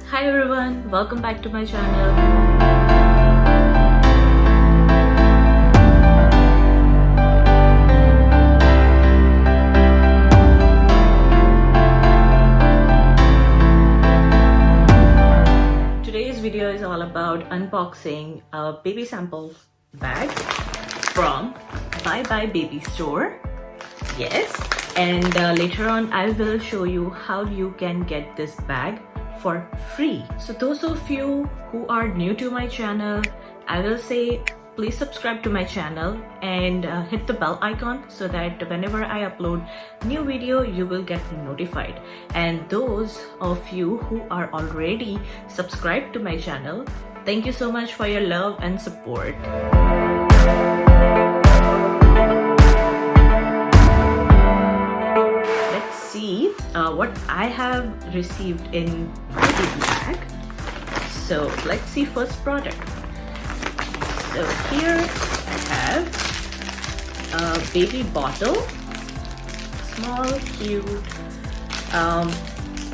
Hi everyone, welcome back to my channel. Today's video is all about unboxing a baby sample bag from Bye Bye Baby Store. Yes, and later on I will show you how you can get this bag for free. So those of you who are new to my channel, I will say please subscribe to my channel and hit the bell icon so that whenever I upload new video you will get notified. And those of you who are already subscribed to my channel, thank you so much for your love and support. See what I have received in my baby bag. So let's see first product. So here I have a baby bottle, small cute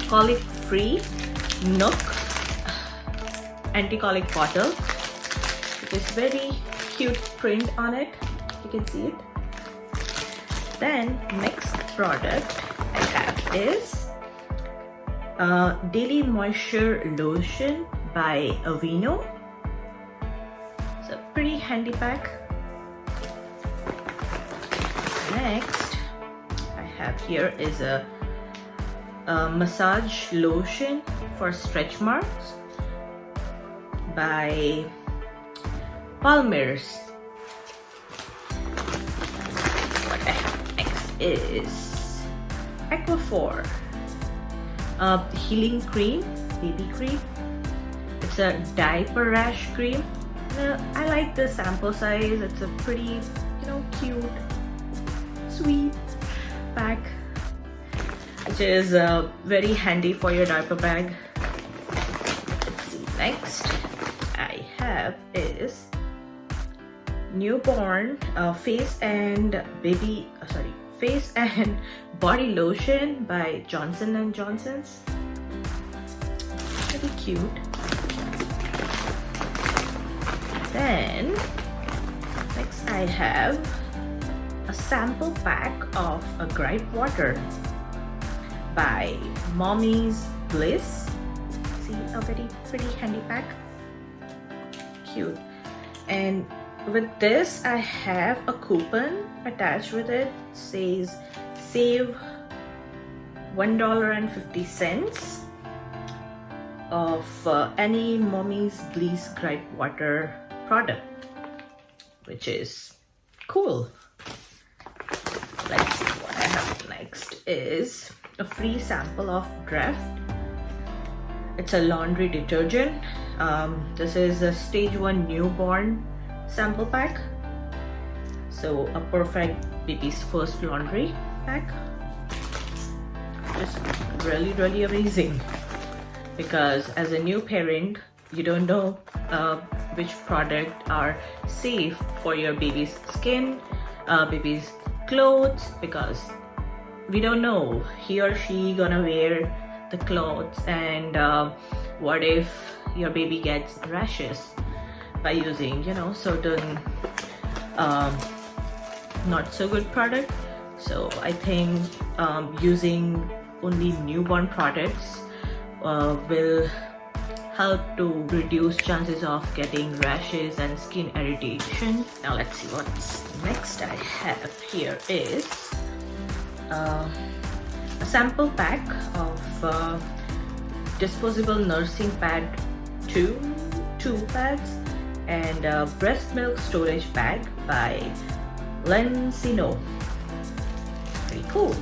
colic free Nook anti-colic bottle. It is very cute print on it, you can see it. Then next product I have is Daily Moisture Lotion by Aveeno. It's a pretty handy pack. Next I have here is a massage lotion for stretch marks by Palmer's. What I have next is Aquaphor healing cream, baby cream. It's a diaper rash cream. I like the sample size. It's a pretty, cute, sweet pack, which is very handy for your diaper bag. Let's see. Next I have is newborn face and body lotion by Johnson & Johnson's. Pretty cute. Then next I have a sample pack of a gripe water by Mommy's Bliss. See, a very pretty handy pack. Cute. And with this I have a coupon attached with it. It says save $1.50 of any Mommy's Bliss gripe water product, which is cool. Let's see what I have next is a free sample of Draft. It's a laundry detergent. This is a stage 1 newborn sample pack, so a perfect baby's first laundry pack. Just really amazing, because as a new parent you don't know which product are safe for your baby's skin, baby's clothes, because we don't know he or she gonna wear the clothes, and what if your baby gets rashes by using certain not so good product. So I think using only newborn products will help to reduce chances of getting rashes and skin irritation. Now let's see what's next. I have here is a sample pack of disposable nursing pad, two pads, and a breast milk storage bag by Lencino. Pretty cool,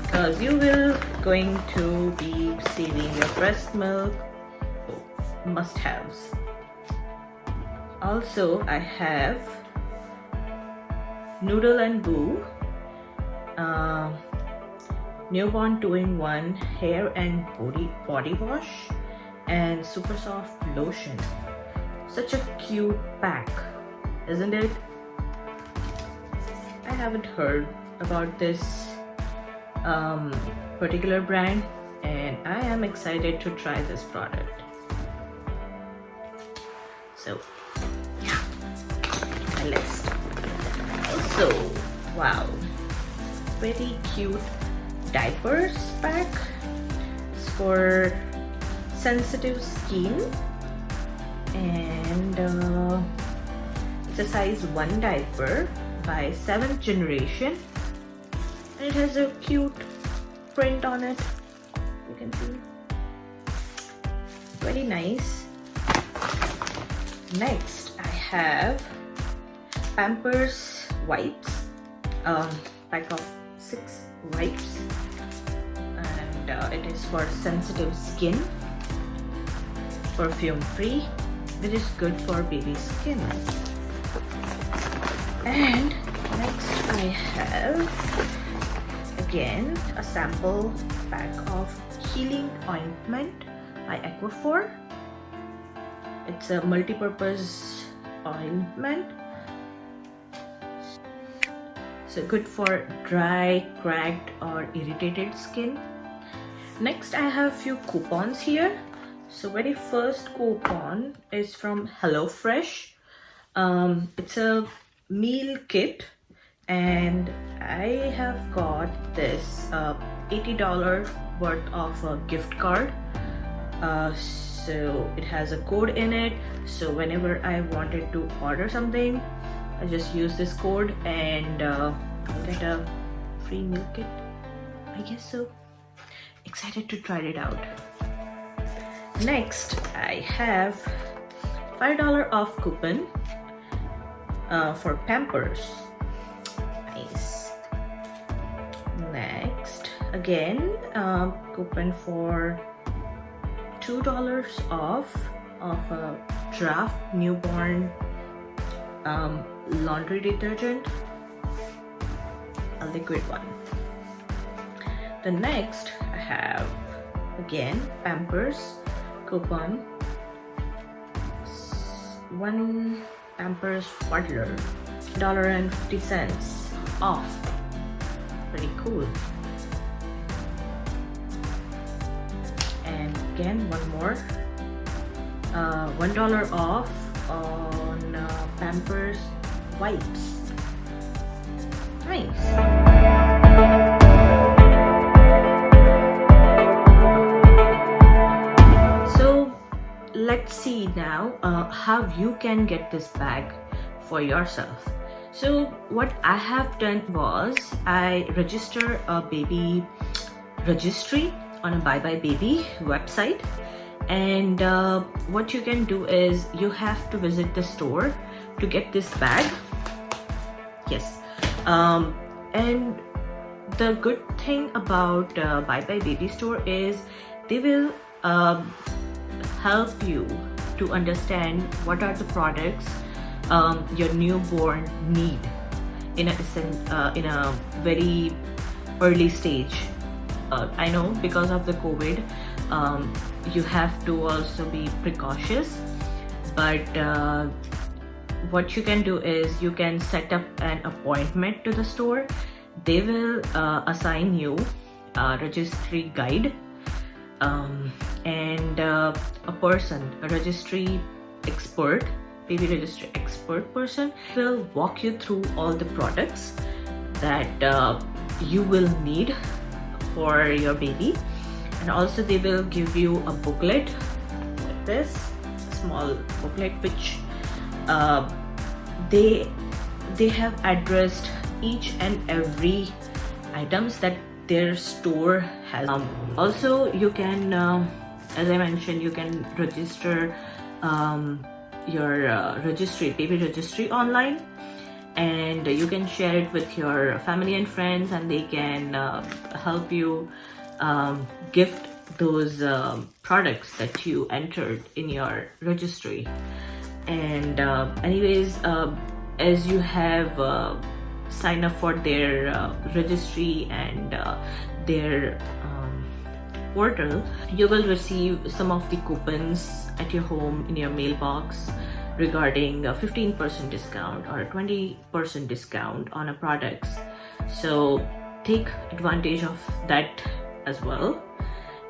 because you will going to be saving your breast milk. Must-haves. Also I have Noodle and Boo newborn 2-in-1 hair and body wash and super soft lotion. Such a cute pack, isn't it? I haven't heard about this particular brand, and and I am excited to try this product. So yeah, my list. Also, wow, very cute diapers pack. It's for sensitive skin, and it's a size 1 diaper by 7th generation, and it has a cute print on it, you can see. Very nice. Next I have Pampers wipes, pack of 6 wipes, and it is for sensitive skin, perfume free, which is good for baby skin. And next I have again a sample pack of healing ointment by Aquaphor. It's a multi-purpose ointment, so good for dry, cracked or irritated skin. Next I have few coupons here. So very first coupon is from HelloFresh. It's a meal kit, and I have got this $80 worth of a gift card. So it has a code in it, so whenever I wanted to order something, I just use this code and get a free meal kit, I guess so. Excited to try it out. Next I have $5 off coupon for Pampers. Nice. Next again coupon for $2 off of a draft newborn laundry detergent, a liquid one. The next I have again Pampers coupon, 1 Pampers Toddler, $1.50 off. Pretty cool. And again one more, $1 off on Pampers wipes. Nice. Let's see now how you can get this bag for yourself. So what I have done was I register a baby registry on a Bye Bye Baby website, and what you can do is you have to visit the store to get this bag. Yes, and the good thing about Bye Bye Baby store is they will help you to understand what are the products your newborn need in a very early stage. I know because of the COVID, you have to also be precautious, but what you can do is you can set up an appointment to the store. They will assign you a registry guide, and a person, a registry expert, baby registry expert person, will walk you through all the products that you will need for your baby. And also they will give you a booklet like this, a small booklet, which they have addressed each and every items that their store has. Also you can as I mentioned, you can register your registry, baby registry online, and you can share it with your family and friends, and they can help you gift those products that you entered in your registry. And anyways, as you have signed up for their registry and their portal, you will receive some of the coupons at your home in your mailbox regarding a 15% discount or a 20% discount on a products. So take advantage of that as well.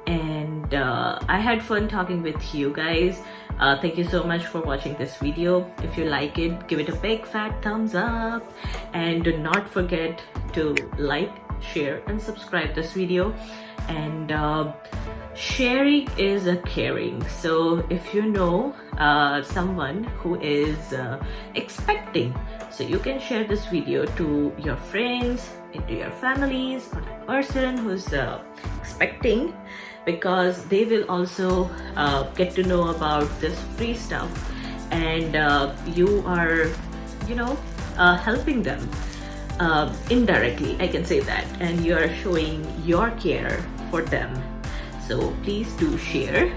and I had fun talking with you guys. Thank you so much for watching this video. If you like it, give it a big fat thumbs up, and do not forget to like, share and subscribe this video. And sharing is a caring, so if you know someone who is expecting, so you can share this video to your friends, into your families, or the person who's expecting, because they will also get to know about this free stuff, and you are, you know, helping them indirectly, I can say that, and you are showing your care for them. So please do share.